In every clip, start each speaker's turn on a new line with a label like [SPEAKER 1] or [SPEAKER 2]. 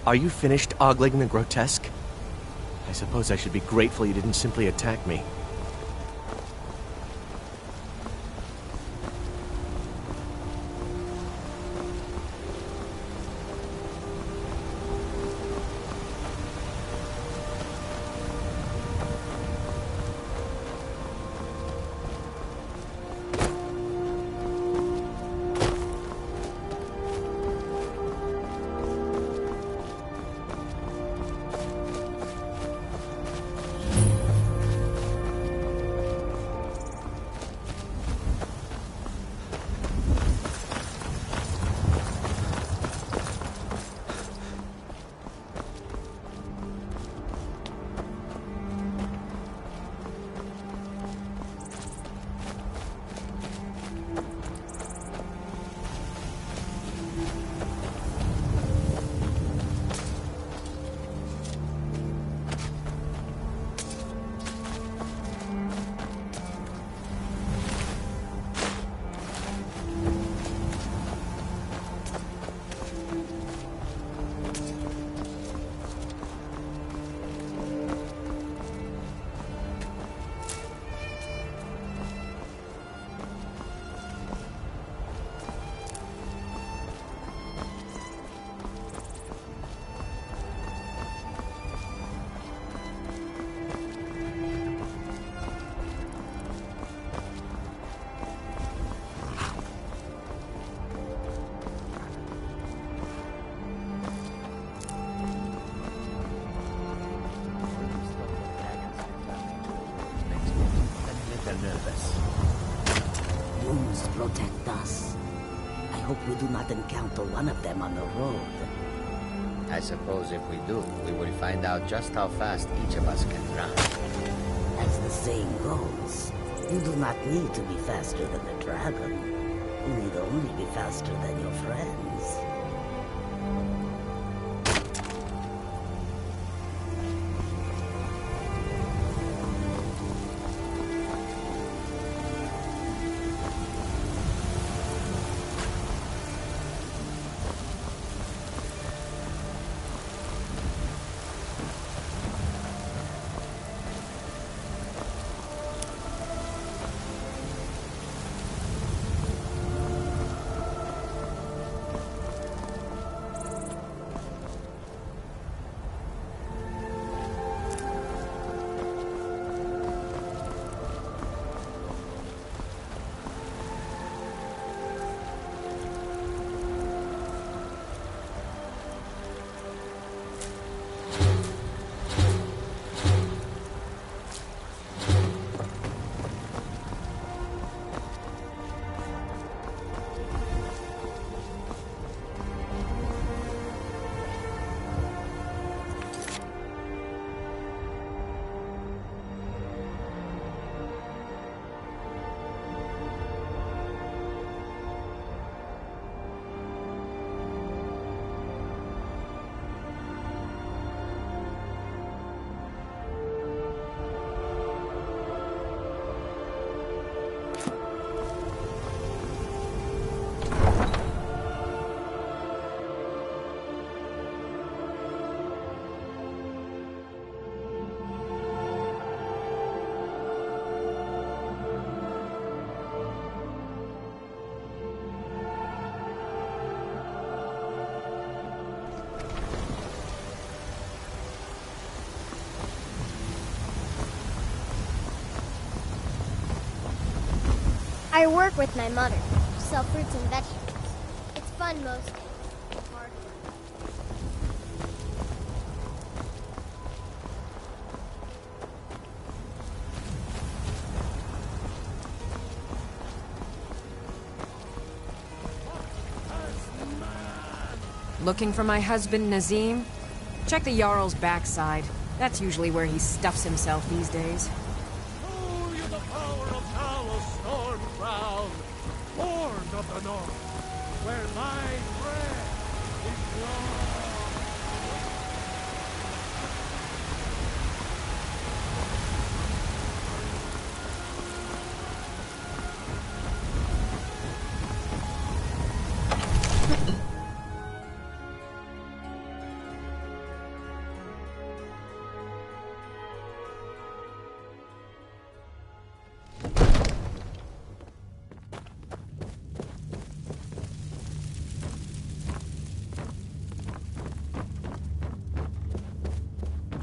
[SPEAKER 1] Are you finished ogling the grotesque? I suppose I should be grateful you didn't simply attack me.
[SPEAKER 2] Wounds protect us. I hope we do not encounter one of them on the road.
[SPEAKER 3] I suppose if we do, we will find out just how fast each of us can run.
[SPEAKER 2] As the saying goes, you do not need to be faster than the dragon. You need only be faster than your friends.
[SPEAKER 4] I work with my mother, sell fruits and vegetables. It's fun most days. Hard work.
[SPEAKER 5] Looking for my husband, Nazim? Check the Jarl's backside. That's usually where he stuffs himself these days.
[SPEAKER 6] Oh, you the power of Talos, storm crown, born of the north, where thy breath is drawn.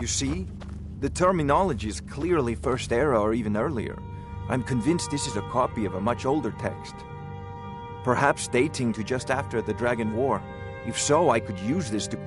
[SPEAKER 7] You see? The terminology is clearly First Era or even earlier. I'm convinced this is a copy of a much older text. Perhaps dating to just after the Dragon War. If so, I could use this to...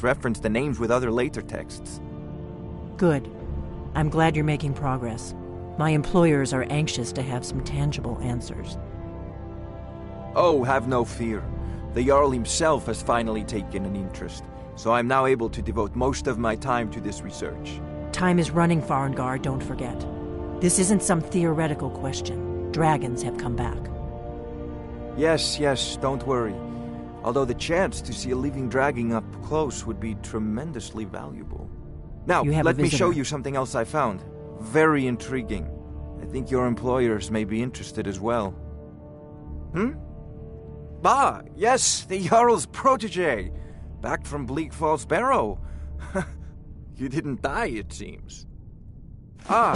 [SPEAKER 7] Reference the names with other later texts.
[SPEAKER 8] Good. I'm glad you're making progress. My employers are anxious to have some tangible answers.
[SPEAKER 7] Oh, have no fear. The Jarl himself has finally taken an interest, so I'm now able to devote most of my time to this research.
[SPEAKER 8] Time is running, Farengar, don't forget. This isn't some theoretical question. Dragons have come back.
[SPEAKER 7] Yes, don't worry. Although the chance to see a living dragon up close would be tremendously valuable. Now, let me show you something else I found. Very intriguing. I think your employers may be interested as well. Ah, yes, the Jarl's protege. Back from Bleak Falls Barrow. You didn't die, it seems. Ah,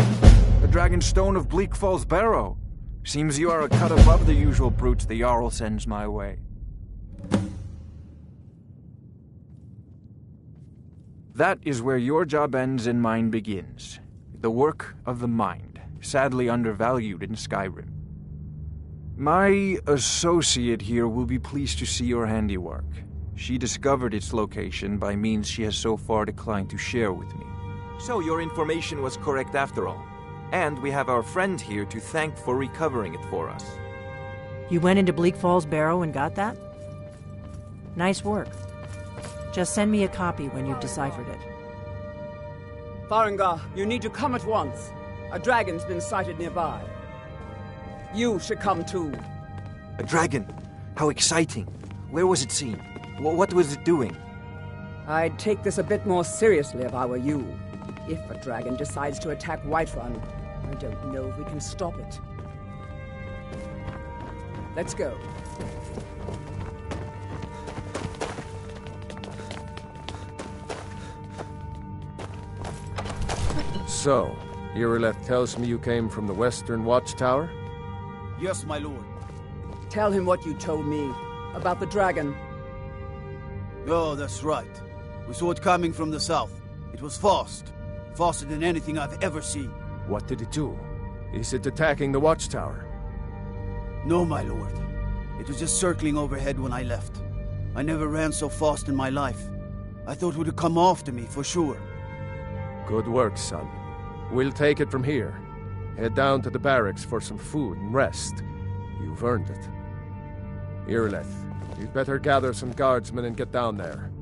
[SPEAKER 7] the Dragon Stone of Bleak Falls Barrow. Seems you are a cut above the usual brutes the Jarl sends my way. That is where your job ends and mine begins. The work of the mind, sadly undervalued in Skyrim. My associate here will be pleased to see your handiwork. She discovered its location by means she has so far declined to share with me. So your information was correct after all. And we have our friend here to thank for recovering it for us.
[SPEAKER 8] You went into Bleak Falls Barrow and got that? Nice work. Just send me a copy when you've deciphered it.
[SPEAKER 9] Farengar, you need to come at once. A dragon's been sighted nearby. You should come too.
[SPEAKER 7] A dragon? How exciting. Where was it seen? What was it doing?
[SPEAKER 9] I'd take this a bit more seriously if I were you. If a dragon decides to attack Whiterun, I don't know if we can stop it. Let's go.
[SPEAKER 6] So, Irileth tells me you came from the Western Watchtower?
[SPEAKER 10] Yes, my lord.
[SPEAKER 9] Tell him what you told me about the dragon.
[SPEAKER 10] Oh, that's right. We saw it coming from the south. It was fast. Faster than anything I've ever seen.
[SPEAKER 6] What did it do? Is it attacking the Watchtower?
[SPEAKER 10] No, my lord. It was just circling overhead when I left. I never ran so fast in my life. I thought it would come after me, for sure.
[SPEAKER 6] Good work, son. We'll take it from here. Head down to the barracks for some food and rest. You've earned it. Irileth, you'd better gather some guardsmen and get down there.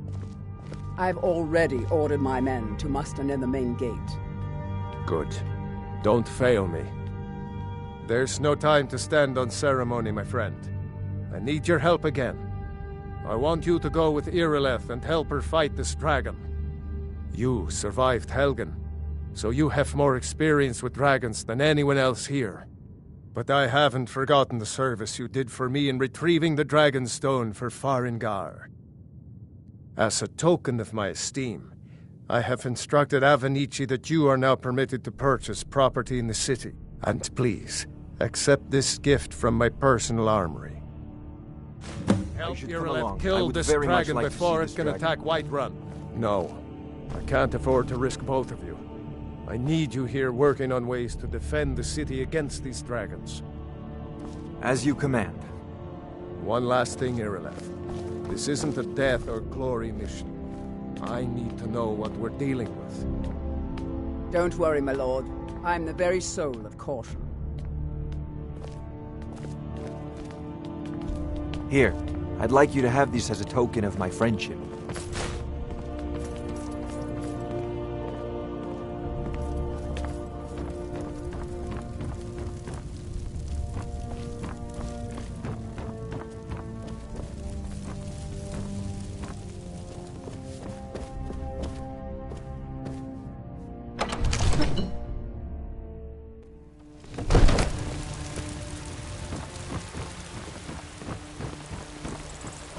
[SPEAKER 9] I've already ordered my men to muster near the main gate.
[SPEAKER 6] Good. Don't fail me. There's no time to stand on ceremony, my friend. I need your help again. I want you to go with Irileth and help her fight this dragon. You survived Helgen, so you have more experience with dragons than anyone else here. But I haven't forgotten the service you did for me in retrieving the Dragon Stone for Farengar. As a token of my esteem, I have instructed Avenici that you are now permitted to purchase property in the city. And please, accept this gift from my personal armory. Help Irileth kill this dragon before it can attack Whiterun. No, I can't afford to risk both of you. I need you here working on ways to defend the city against these dragons.
[SPEAKER 7] As you command.
[SPEAKER 6] One last thing, Irileth. This isn't a death or glory mission. I need to know what we're dealing with.
[SPEAKER 9] Don't worry, my lord. I'm the very soul of caution.
[SPEAKER 7] Here, I'd like you to have these as a token of my friendship.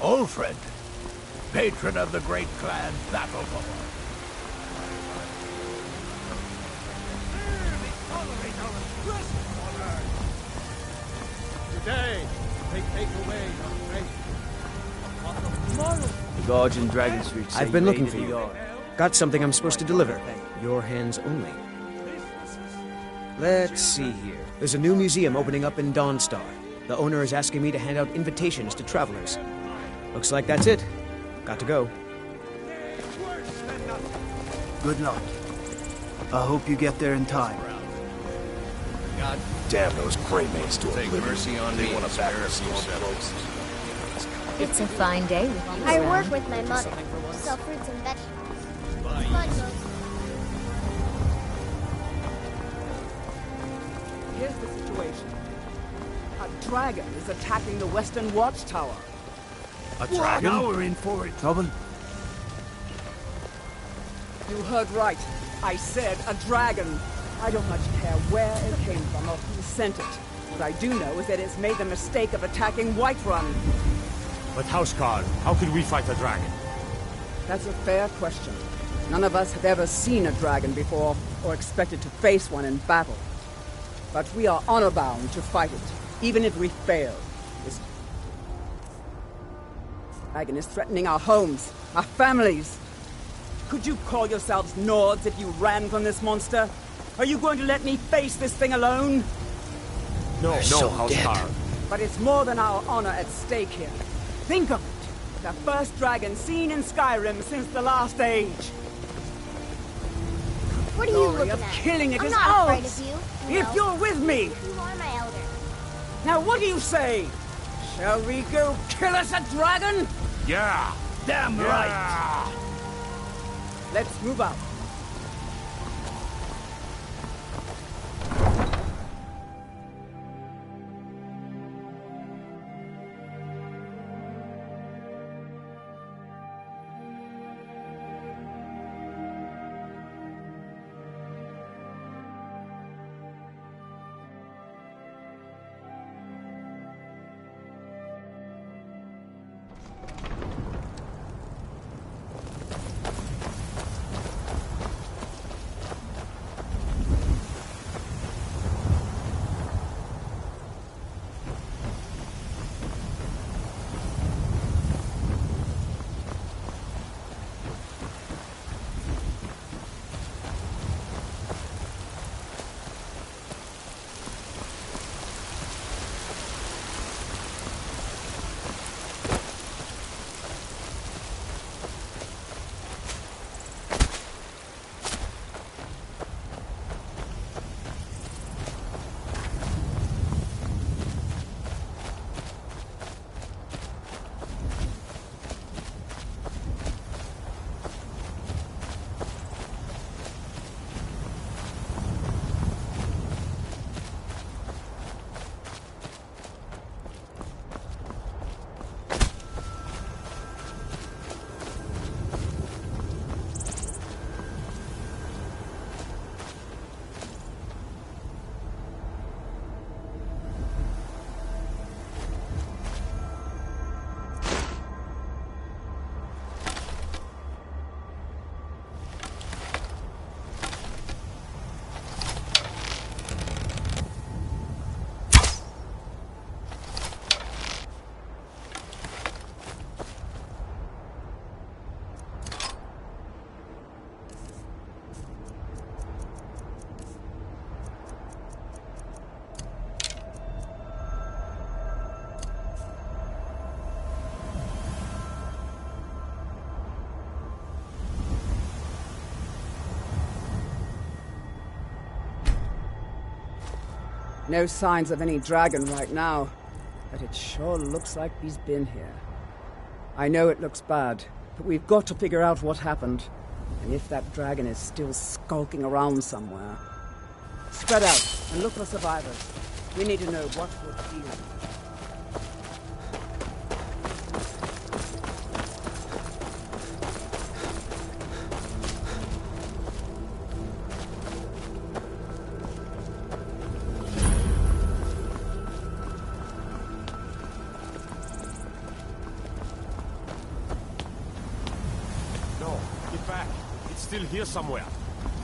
[SPEAKER 11] Ulfred, patron of the great clan Battleborn.
[SPEAKER 6] Today, they take away your faith. On tomorrow,
[SPEAKER 1] The Gorge and Dragon Street. I've been looking for you. Got something I'm supposed to deliver. Your hands only. Let's see here. There's a new museum opening up in Dawnstar. The owner is asking me to hand out invitations to travelers. Looks like that's it. Got to go.
[SPEAKER 10] Good luck. I hope you get there in time.
[SPEAKER 11] God damn those Greymates to take mercy on me. Want to back us close.
[SPEAKER 12] It's a fine day with you.
[SPEAKER 4] I work with my mother. Sell fruits and vegetables. It's fun mostly.
[SPEAKER 9] Here's the situation. A dragon is attacking the Western Watchtower.
[SPEAKER 11] A dragon? Now we're in for it.
[SPEAKER 1] Trouble?
[SPEAKER 9] You heard right. I said a dragon. I don't much care where it came from or who sent it. What I do know is that it's made the mistake of attacking Whiterun.
[SPEAKER 11] But Houseguard, how could we fight a dragon?
[SPEAKER 9] That's a fair question. None of us have ever seen a dragon before, or expected to face one in battle. But we are honor-bound to fight it, even if we fail. This dragon is threatening our homes, our families. Could you call yourselves Nords if you ran from this monster? Are you going to let me face this thing alone?
[SPEAKER 11] No, Houseguard.
[SPEAKER 9] But it's more than our honor at stake here. Think of it. The first dragon seen in Skyrim since the last age.
[SPEAKER 4] What are you
[SPEAKER 9] Glory
[SPEAKER 4] looking
[SPEAKER 9] of
[SPEAKER 4] at?
[SPEAKER 9] killing it
[SPEAKER 4] I'm
[SPEAKER 9] is
[SPEAKER 4] not afraid
[SPEAKER 9] ours.
[SPEAKER 4] of you.
[SPEAKER 9] If you're with me.
[SPEAKER 4] You are my elder.
[SPEAKER 9] Now what do you say? Shall we go kill us a dragon?
[SPEAKER 11] Yeah, damn right.
[SPEAKER 9] Let's move out. No signs of any dragon right now, but it sure looks like he's been here. I know it looks bad, but we've got to figure out what happened, and if that dragon is still skulking around somewhere. Spread out and look for survivors. We need to know what we're dealing with.
[SPEAKER 13] Still here somewhere.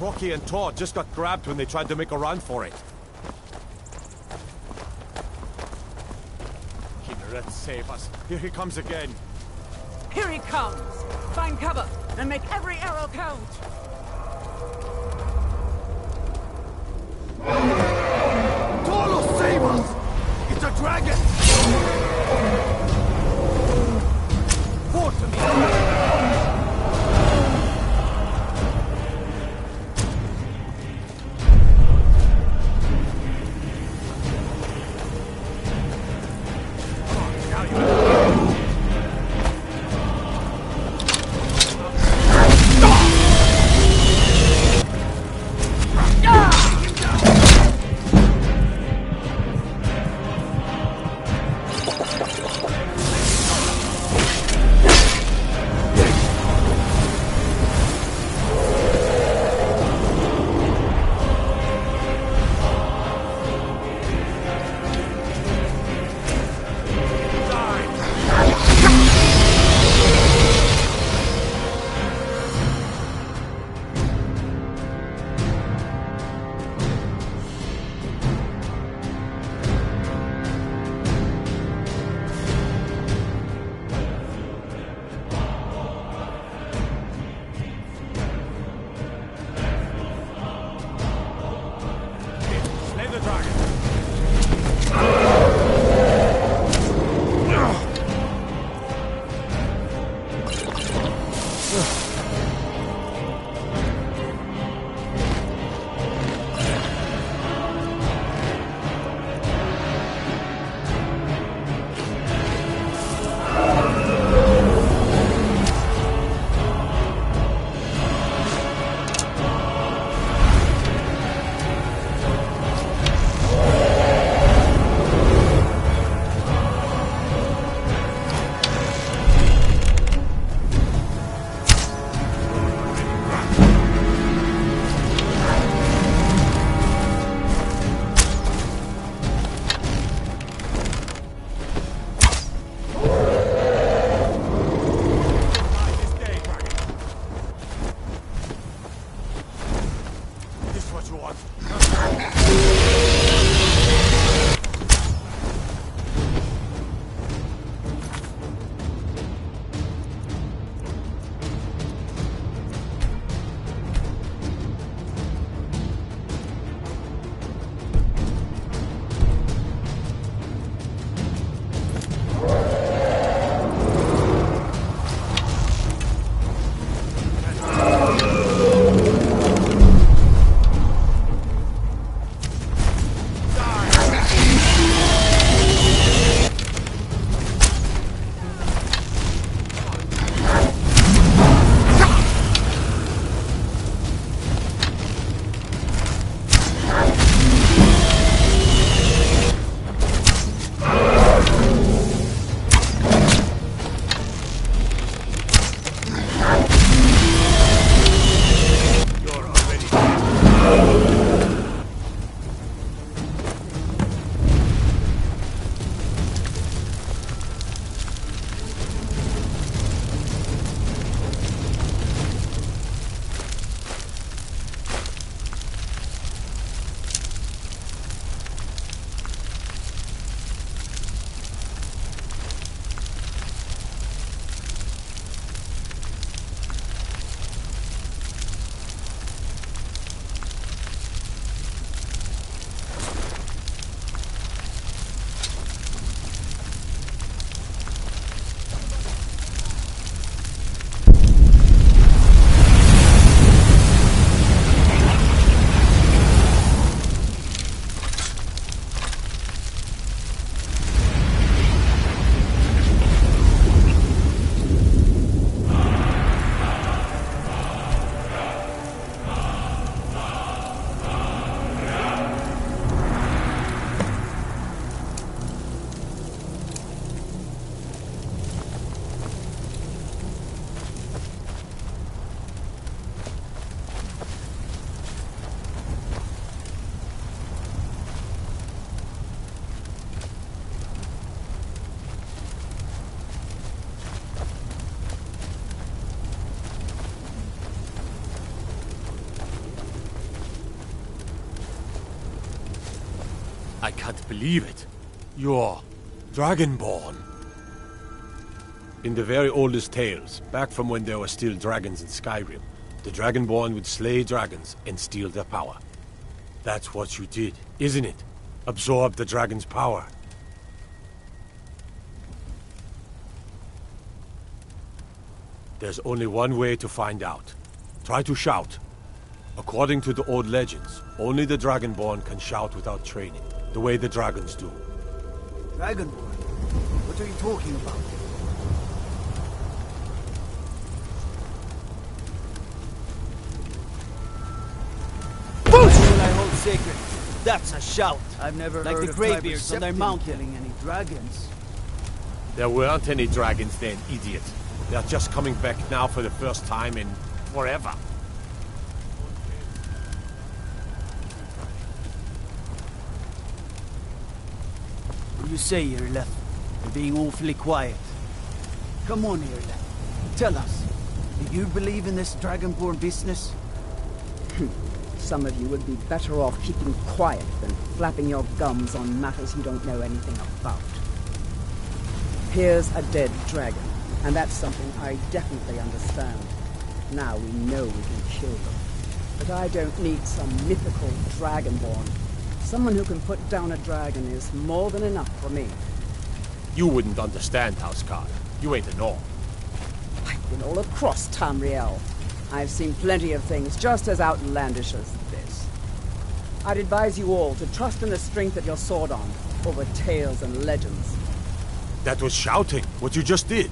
[SPEAKER 13] Rocky and Todd just got grabbed when they tried to make a run for it. Kinneret, save us. Here he comes again.
[SPEAKER 9] Here he comes! Find cover and make every arrow count!
[SPEAKER 11] Tolo, save us! It's a dragon! Force me!
[SPEAKER 13] I can't believe it. You're Dragonborn. In the very oldest tales, back from when there were still dragons in Skyrim, the Dragonborn would slay dragons and steal their power. That's what you did, isn't it? Absorb the dragon's power. There's only one way to find out. Try to shout. According to the old legends, only the Dragonborn can shout without training, the way the dragons do.
[SPEAKER 10] Dragonborn? What are you talking about?
[SPEAKER 1] What will I hold sacred? That's a shout.
[SPEAKER 10] I've never
[SPEAKER 1] like
[SPEAKER 10] heard
[SPEAKER 1] the
[SPEAKER 10] of
[SPEAKER 1] Greybeards on their
[SPEAKER 10] Triberception
[SPEAKER 1] mountain.
[SPEAKER 10] killing any dragons.
[SPEAKER 13] There weren't any dragons then, idiot. They're just coming back now for the first time in forever.
[SPEAKER 10] What do you say, Irleth? You're being awfully quiet. Come on, Irleth. Tell us. Do you believe in this Dragonborn business?
[SPEAKER 9] Some of you would be better off keeping quiet than flapping your gums on matters you don't know anything about. Here's a dead dragon, and that's something I definitely understand. Now we know we can kill them. But I don't need some mythical Dragonborn. Someone who can put down a dragon is more than enough for me.
[SPEAKER 13] You wouldn't understand, Houseguard. You ain't a Norn.
[SPEAKER 9] I've been all across Tamriel. I've seen plenty of things just as outlandish as this. I'd advise you all to trust in the strength of your sword arm over tales and legends.
[SPEAKER 13] That was shouting, what you just did.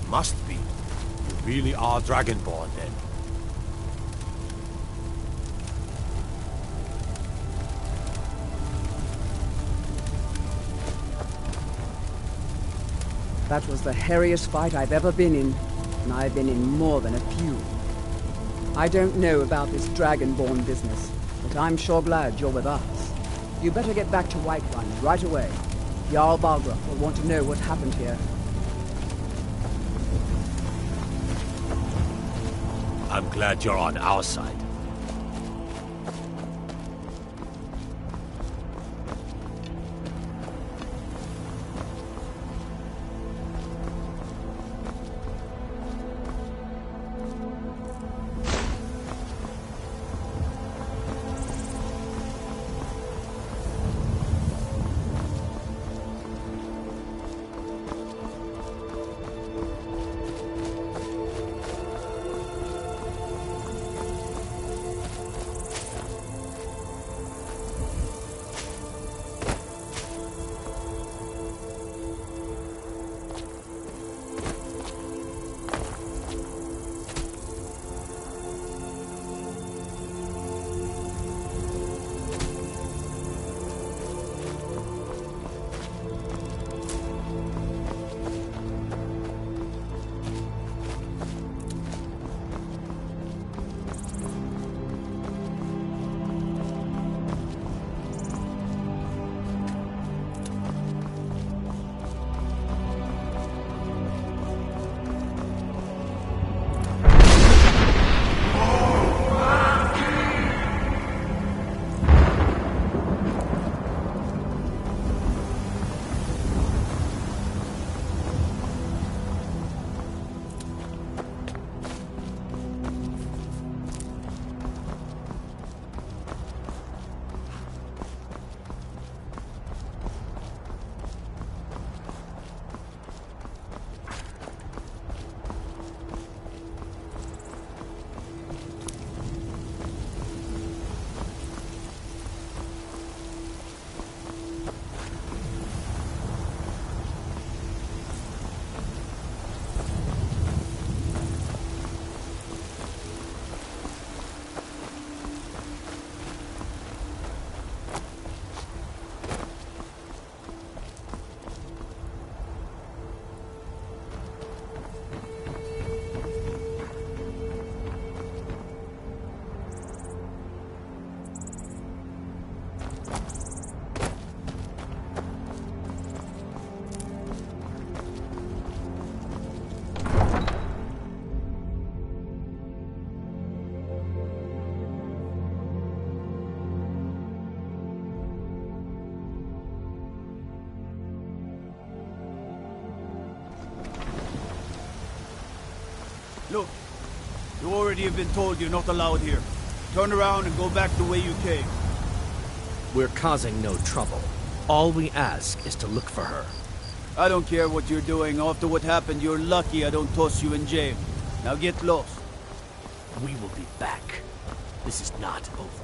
[SPEAKER 13] Must be. You really are Dragonborn, then.
[SPEAKER 9] That was the hairiest fight I've ever been in, and I've been in more than a few. I don't know about this Dragonborn business, but I'm sure glad you're with us. You better get back to Whiterun right away. Jarl Balgruuf will want to know what happened here.
[SPEAKER 13] I'm glad you're on our side.
[SPEAKER 10] Look, you already have been told you're not allowed here. Turn around and go back the way you came.
[SPEAKER 11] We're causing no trouble. All we ask is to look for her.
[SPEAKER 10] I don't care what you're doing. After what happened, you're lucky I don't toss you in jail. Now get lost.
[SPEAKER 11] We will be back. This is not over.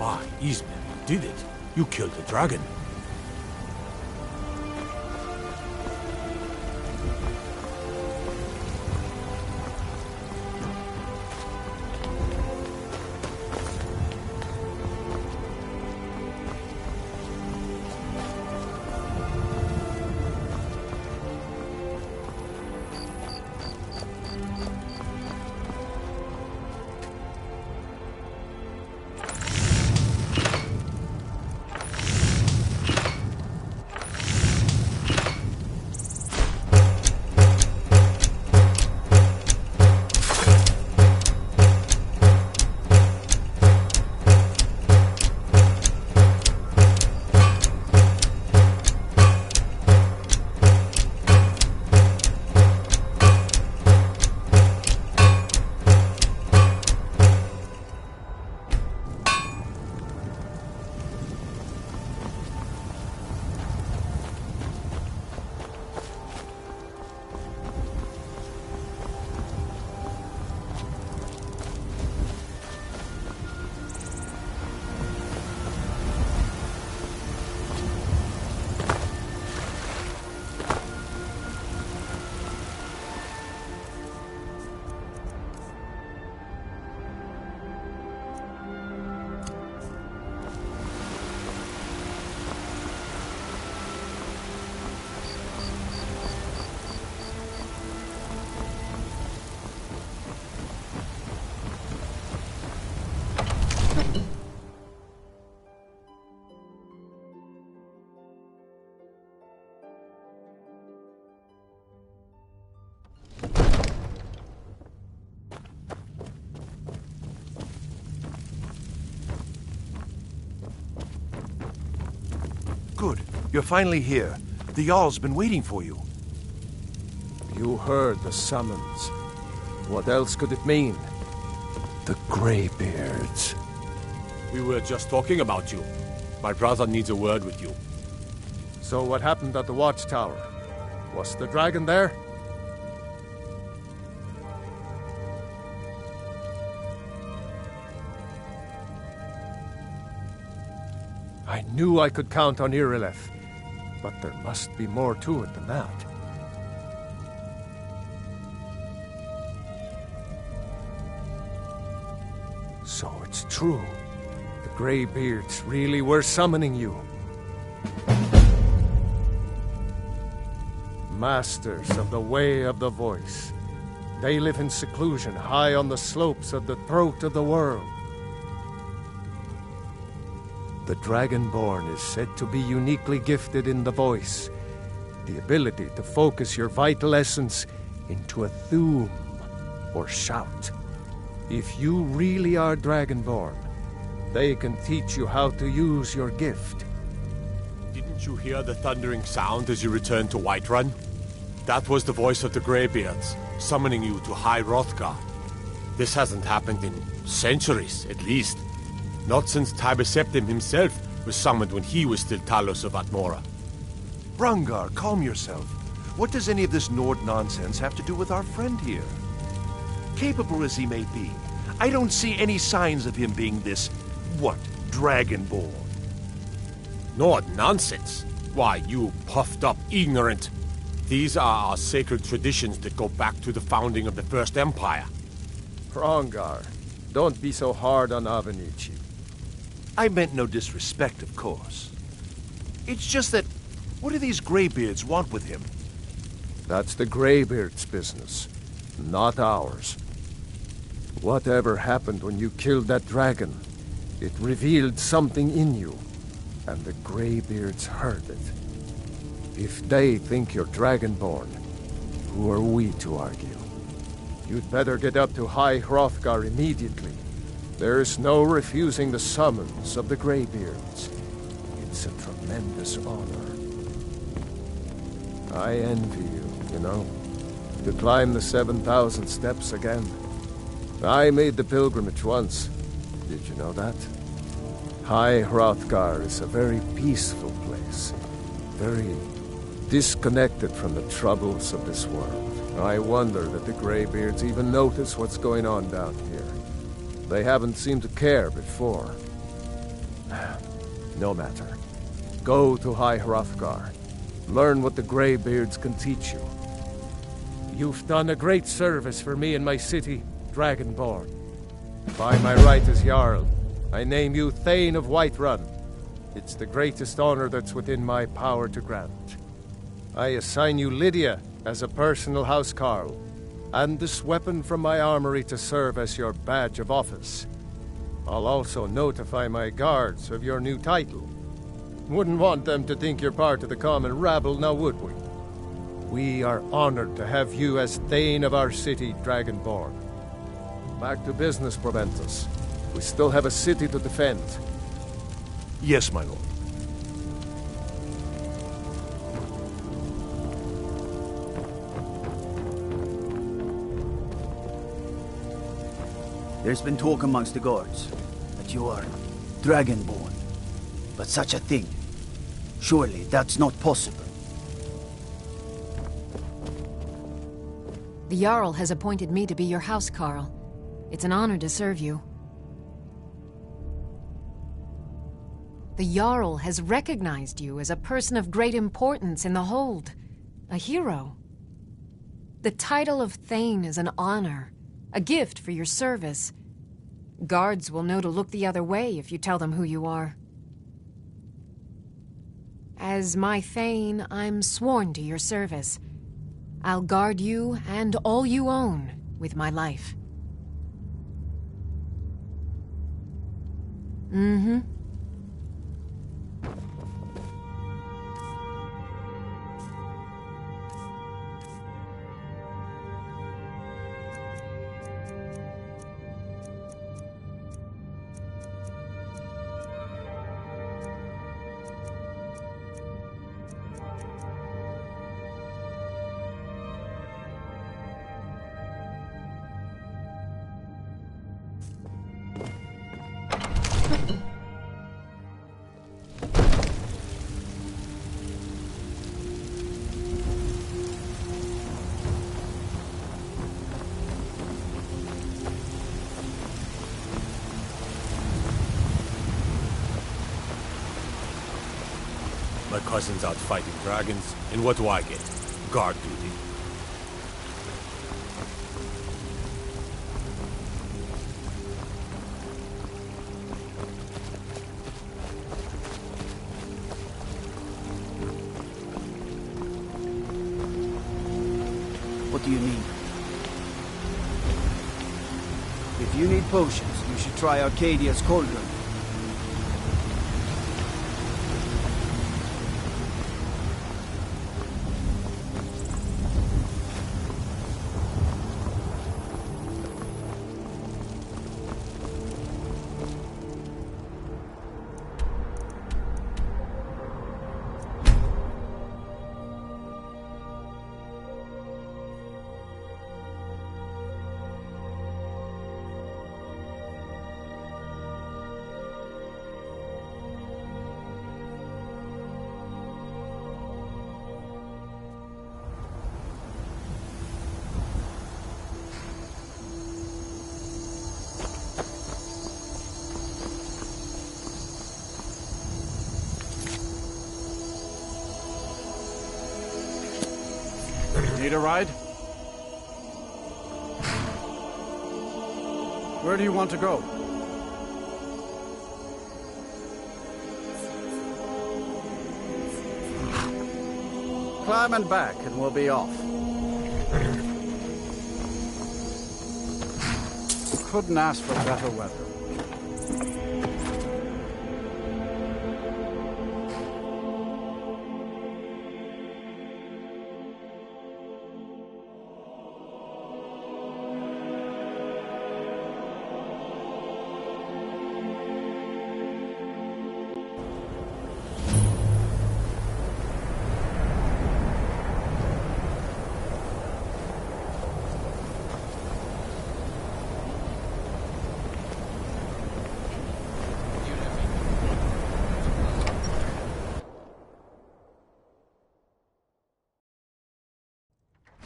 [SPEAKER 13] Ah, Ismail, you did it. You killed the dragon.
[SPEAKER 14] Good. You're finally here. The Jarl's been waiting for you.
[SPEAKER 6] You heard the summons. What else could it mean? The Greybeards.
[SPEAKER 13] We were just talking about you. My brother needs a word with you.
[SPEAKER 6] So what happened at the watchtower? Was the dragon there? I knew I could count on Irileth, but there must be more to it than that. So it's true. The Greybeards really were summoning you. Masters of the Way of the Voice. They live in seclusion high on the slopes of the throat of the world. The Dragonborn is said to be uniquely gifted in the voice, the ability to focus your vital essence into a thum, or shout. If you really are Dragonborn, they can teach you how to use your gift.
[SPEAKER 13] Didn't you hear the thundering sound as you returned to Whiterun? That was the voice of the Greybeards, summoning you to High Hrothgar. This hasn't happened in centuries, at least. Not since Tiber Septim himself was summoned when he was still Talos of Atmora.
[SPEAKER 14] Hrongar, calm yourself. What does any of this Nord nonsense have to do with our friend here? Capable as he may be, I don't see any signs of him being this, Dragonborn.
[SPEAKER 13] Nord nonsense? Why, you puffed up ignorant. These are our sacred traditions that go back to the founding of the First Empire.
[SPEAKER 6] Hrongar, don't be so hard on Avenici.
[SPEAKER 14] I meant no disrespect, of course. It's just that, what do these Greybeards want with him?
[SPEAKER 6] That's the Greybeards' business, not ours. Whatever happened when you killed that dragon, It revealed something in you, and the Greybeards heard it. If they think you're Dragonborn, who are we to argue? You'd better get up to High Hrothgar immediately. There's no refusing the summons of the Greybeards. It's a tremendous honor. I envy you know? To climb the 7,000 steps again. I made the pilgrimage once. Did you know that? High Hrothgar is a very peaceful place. Very disconnected from the troubles of this world. I wonder that the Greybeards even notice what's going on down here. They haven't seemed to care before. No matter. Go to High Hrothgar. Learn what the Greybeards can teach you. You've done a great service for me and my city, Dragonborn. By my right as Jarl, I name you Thane of Whiterun. It's the greatest honor that's within my power to grant. I assign you Lydia as a personal housecarl, and this weapon from my armory to serve as your badge of office. I'll also notify my guards of your new title. Wouldn't want them to think you're part of the common rabble, now would we? We are honored to have you as Thane of our city, Dragonborn. Back to business, Proventus. We still have a city to defend.
[SPEAKER 14] Yes, my lord.
[SPEAKER 10] There's been talk amongst the guards that you are Dragonborn. But such a thing, surely that's not possible.
[SPEAKER 5] The Jarl has appointed me to be your housecarl. It's an honor to serve you. The Jarl has recognized you as a person of great importance in the Hold. A hero. The title of Thane is an honor, a gift for your service. Guards will know to look the other way if you tell them who you are. As my Thane, I'm sworn to your service. I'll guard you and all you own with my life. Mm-hmm.
[SPEAKER 13] My cousin's out fighting dragons, and what do I get? Guard duty.
[SPEAKER 10] What do you need? If you need potions, you should try Arcadia's cauldron.
[SPEAKER 15] Need a ride? Where do you want to go? Climb and back and we'll be off. Couldn't ask for better weather.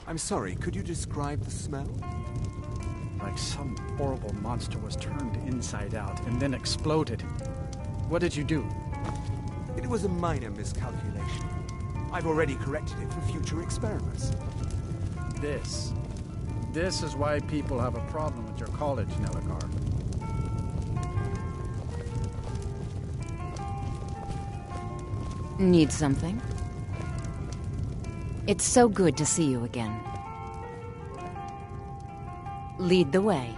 [SPEAKER 16] I'm sorry, could you describe the smell?
[SPEAKER 17] Like some horrible monster was turned inside out and then exploded. What did you do?
[SPEAKER 16] It was a minor miscalculation. I've already corrected it for future experiments.
[SPEAKER 17] This is why people have a problem with your college, Nelagar.
[SPEAKER 18] Need something? It's so good to see you again. Lead the way.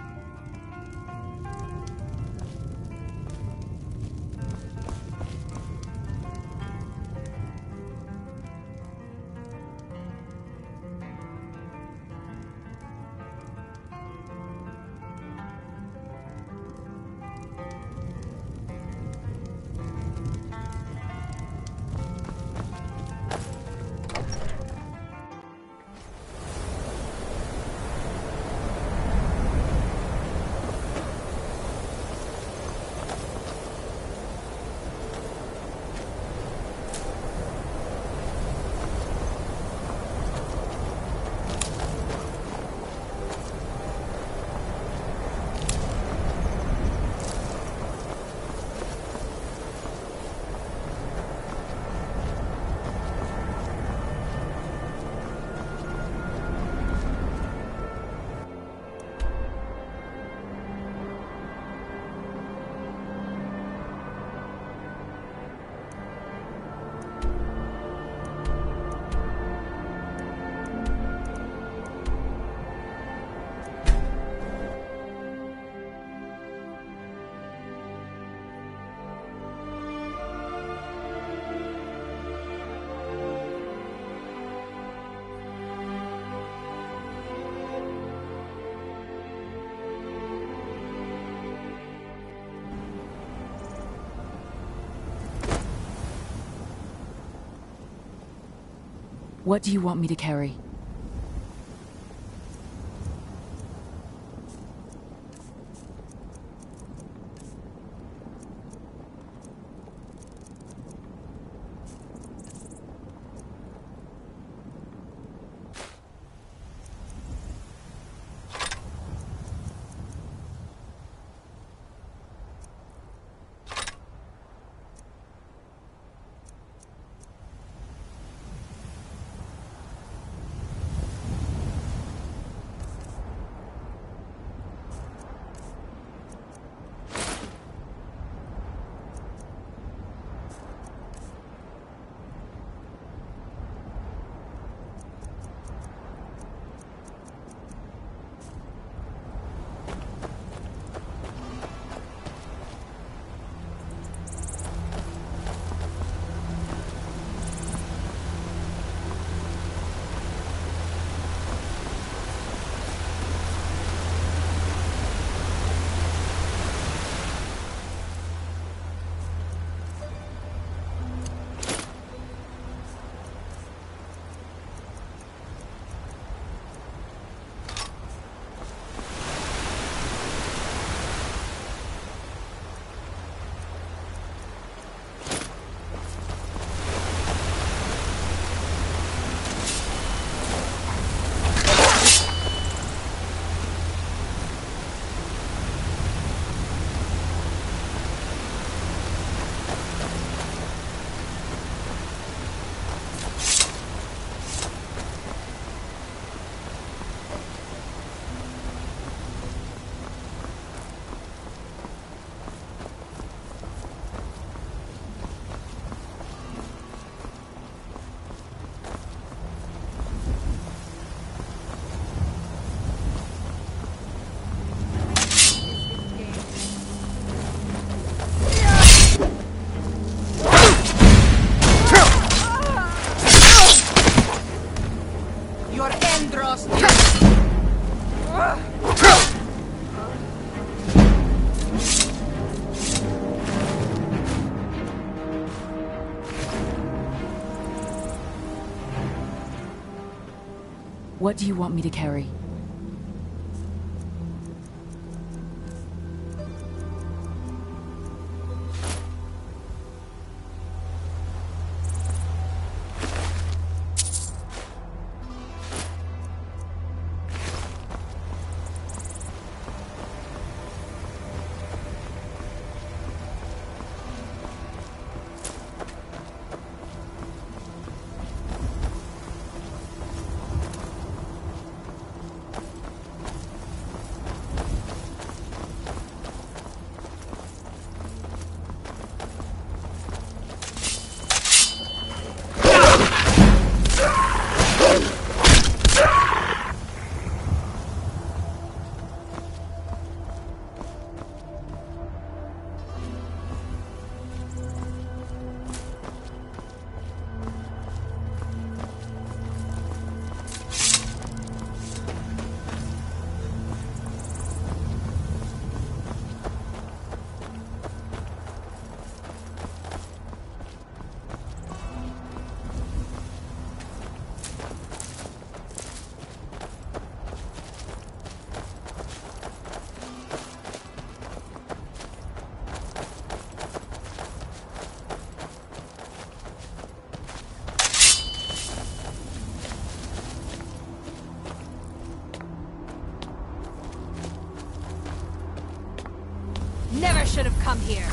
[SPEAKER 19] What do you want me to carry? What do you want me to carry?
[SPEAKER 5] should have come here.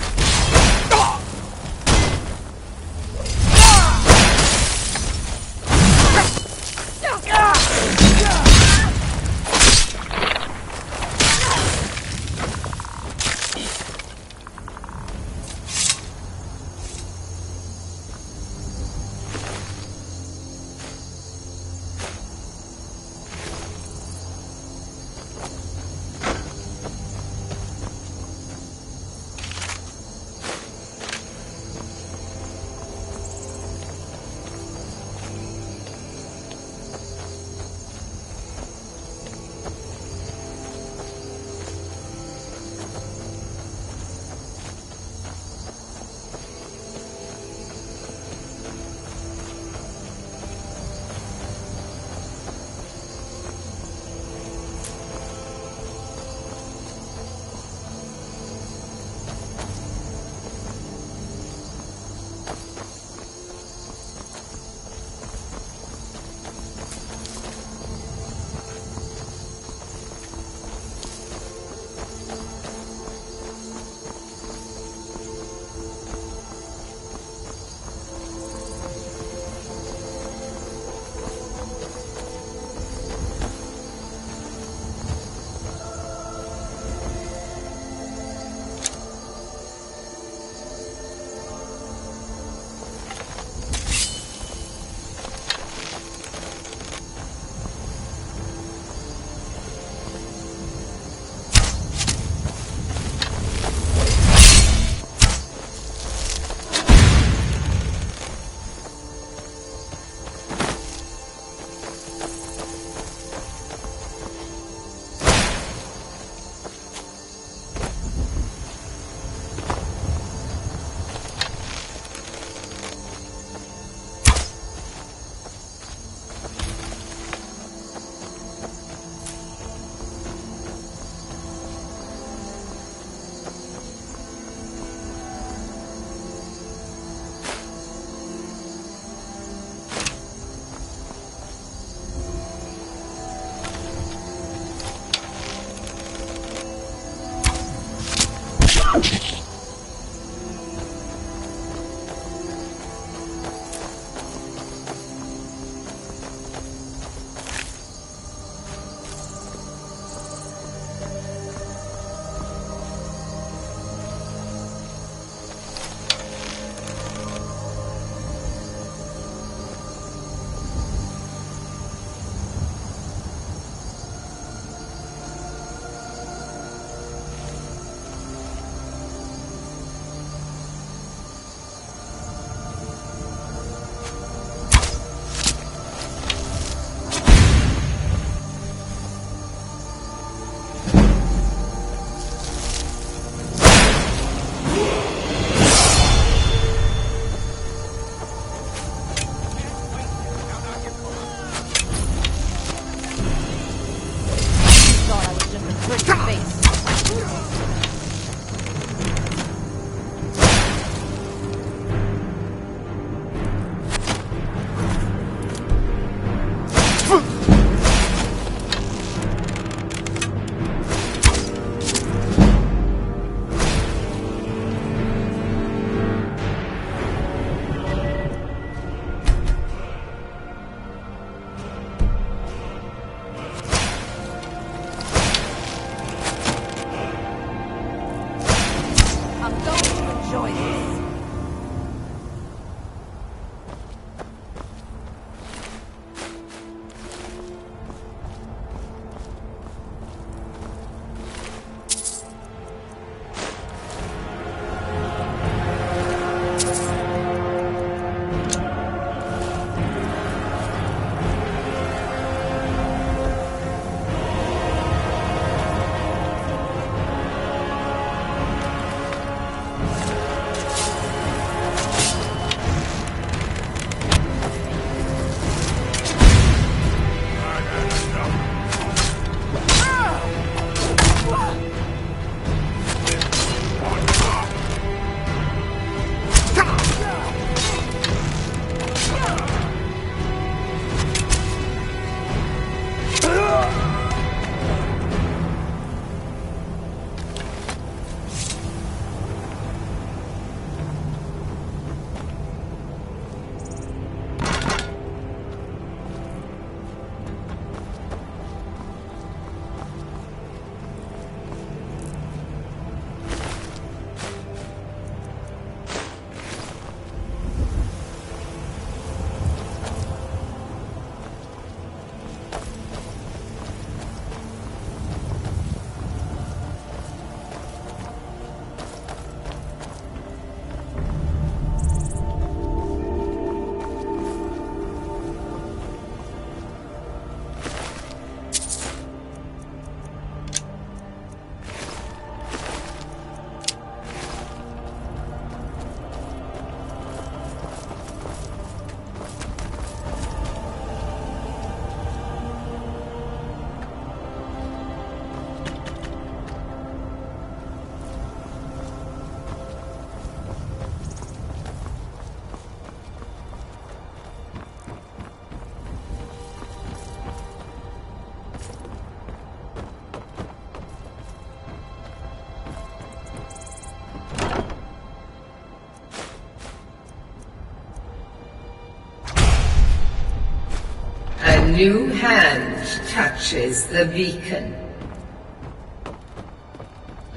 [SPEAKER 20] A new hand touches the beacon.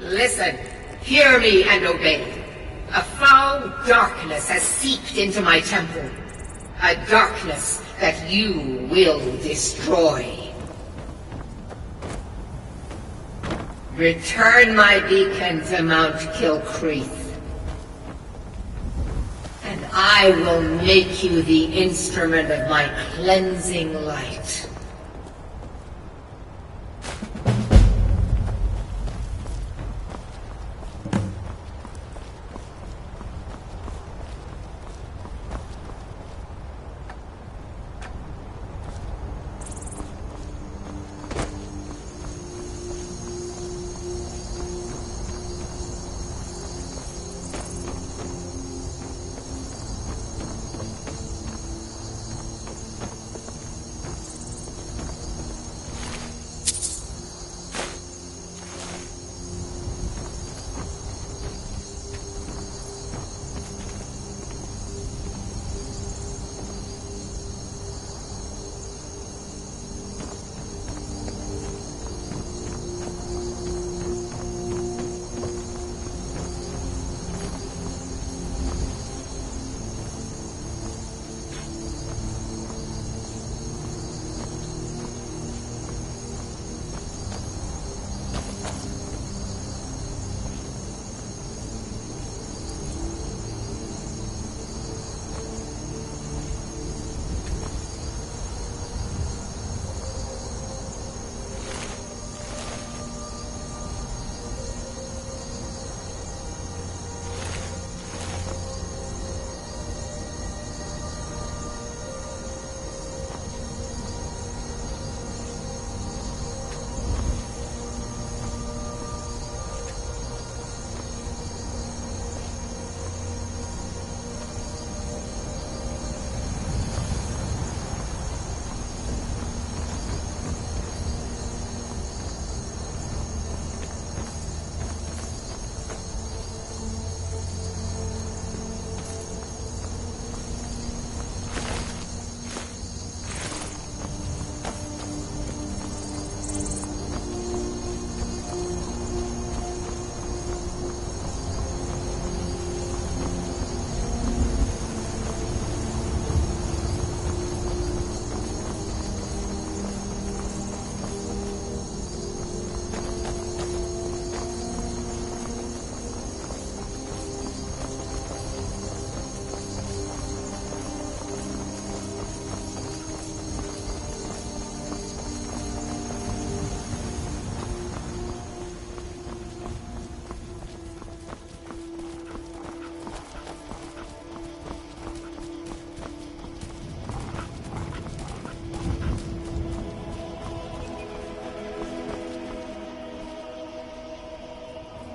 [SPEAKER 20] Listen, hear me and obey. A foul darkness has seeped into my temple. A darkness that you will destroy. Return my beacon to Mount Kilcreath, and I will make you the instrument of my cleansing light.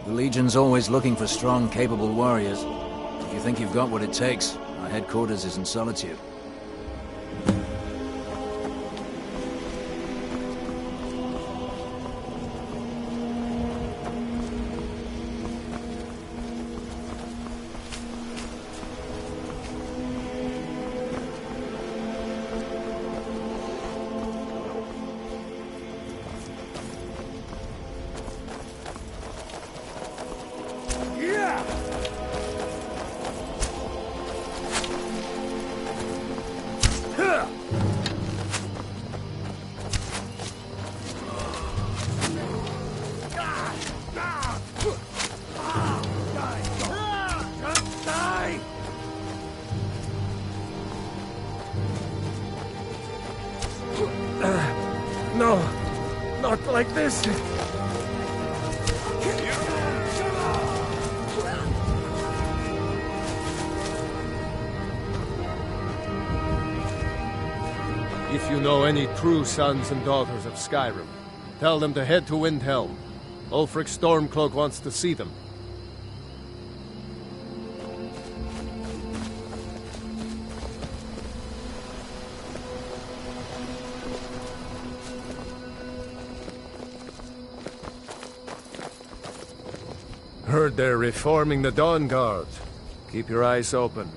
[SPEAKER 21] The Legion's always looking for strong, capable warriors. If you think you've got what it takes, our headquarters is in Solitude.
[SPEAKER 6] No, not like this. If you know any true sons and daughters of Skyrim, tell them to head to Windhelm. Ulfric Stormcloak wants to see them. Heard they're reforming the Dawn Guard. Keep your eyes open.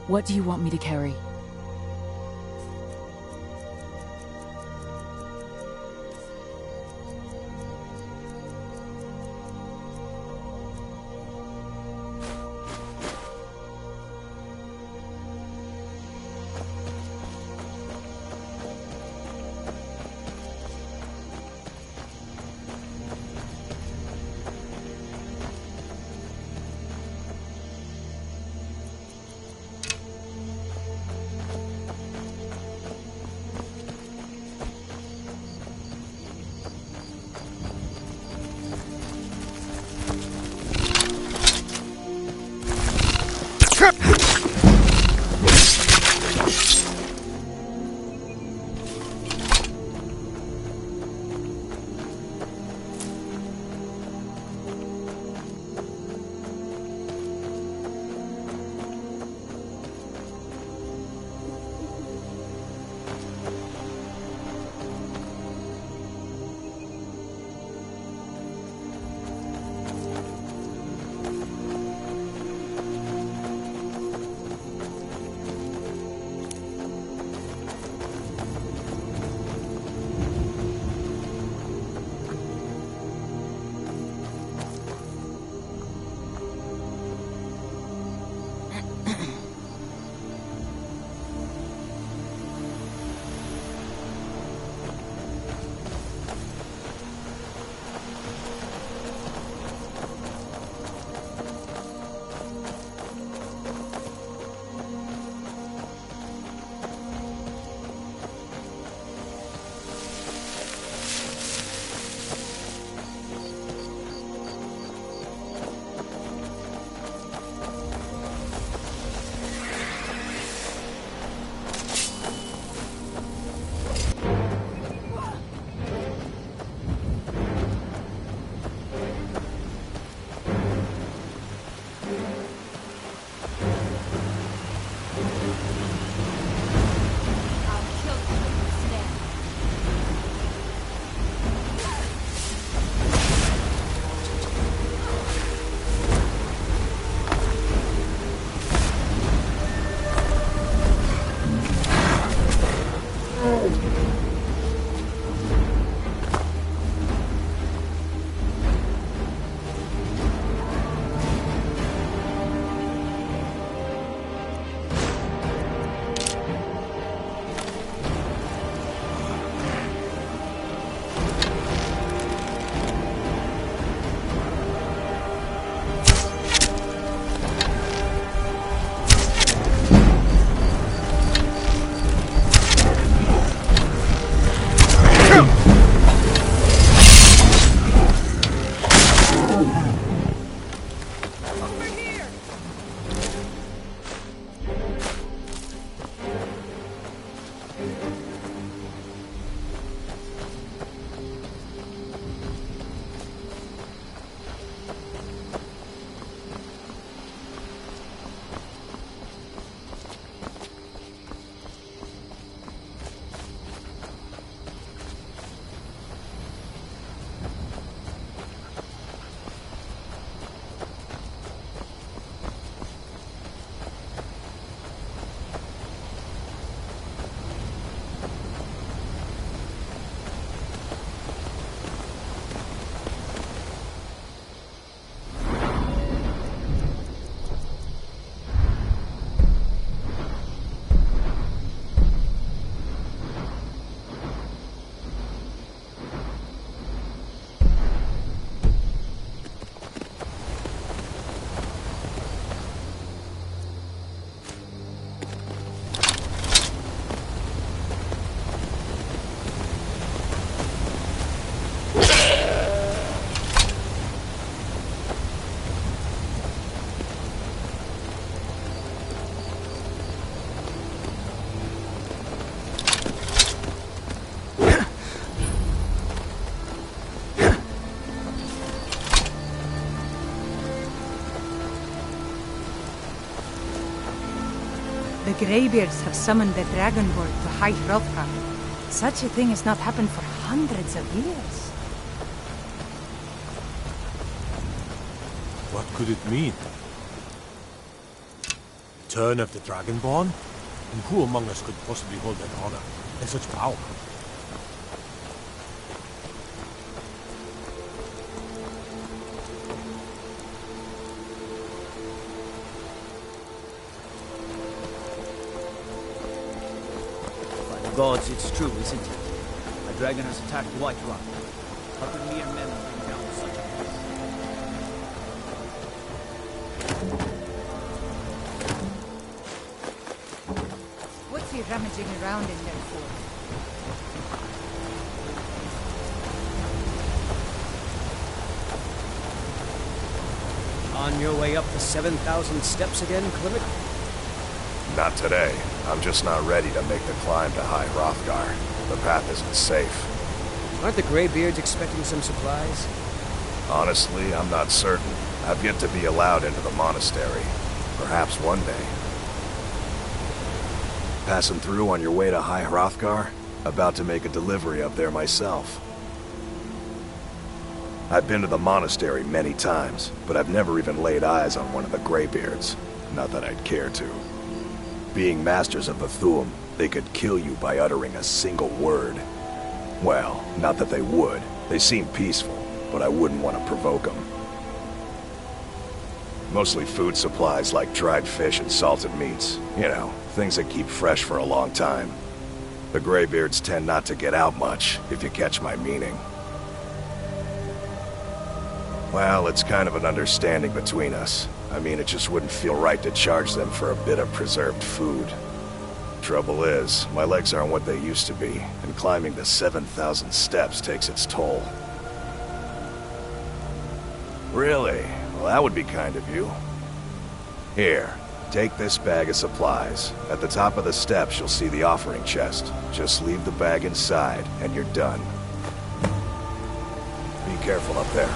[SPEAKER 19] What do you want me to carry?
[SPEAKER 3] The Greybeards have summoned the Dragonborn to High Hrothgar. Such a thing has not happened for hundreds of years.
[SPEAKER 13] What could it mean? Return of the Dragonborn? And who among us could possibly hold that honor and such power?
[SPEAKER 10] By the gods, it's true, isn't it? A dragon has attacked White Rock. How could mere men bring down such a place?
[SPEAKER 3] What's he rummaging around in there for?
[SPEAKER 1] On your way up the 7,000 steps again, Clement?
[SPEAKER 11] Not today. I'm just not ready to make the climb to High Hrothgar. The path isn't safe.
[SPEAKER 1] Aren't the Greybeards expecting some supplies?
[SPEAKER 11] Honestly, I'm not certain. I've yet to be allowed into the monastery. Perhaps one day. Passing through on your way to High Hrothgar? About to make a delivery up there myself. I've been to the monastery many times, but I've never even laid eyes on one of the Greybeards. Not that I'd care to. Being masters of the Thu'um, they could kill you by uttering a single word. Well, not that they would. They seem peaceful, but I wouldn't want to provoke them. Mostly food supplies like dried fish and salted meats. You know, things that keep fresh for a long time. The Greybeards tend not to get out much, if you catch my meaning. Well, it's kind of an understanding between us. I mean, it just wouldn't feel right to charge them for a bit of preserved food. Trouble is, my legs aren't what they used to be, and climbing the 7,000 steps takes its toll. Really? Well, that would be kind of you. Here, take this bag of supplies. At the top of the steps, you'll see the offering chest. Just leave the bag inside, and you're done. Be careful up there.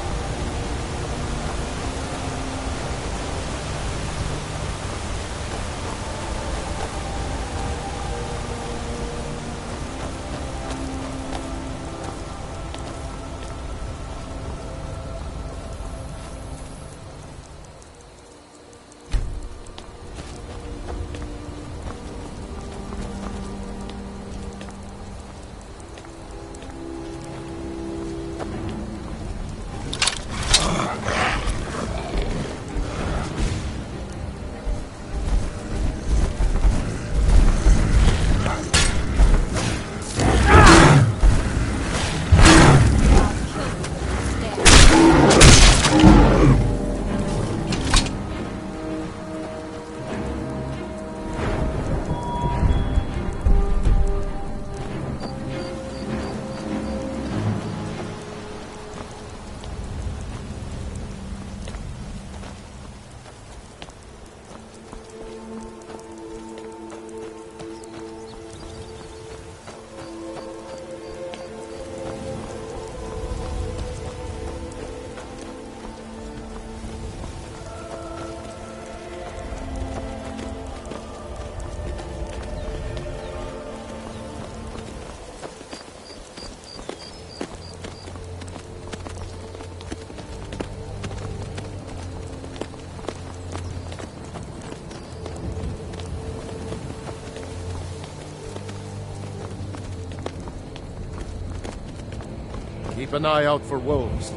[SPEAKER 6] Keep an eye out for wolves.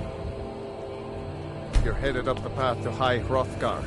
[SPEAKER 6] You're headed up the path to High Hrothgar.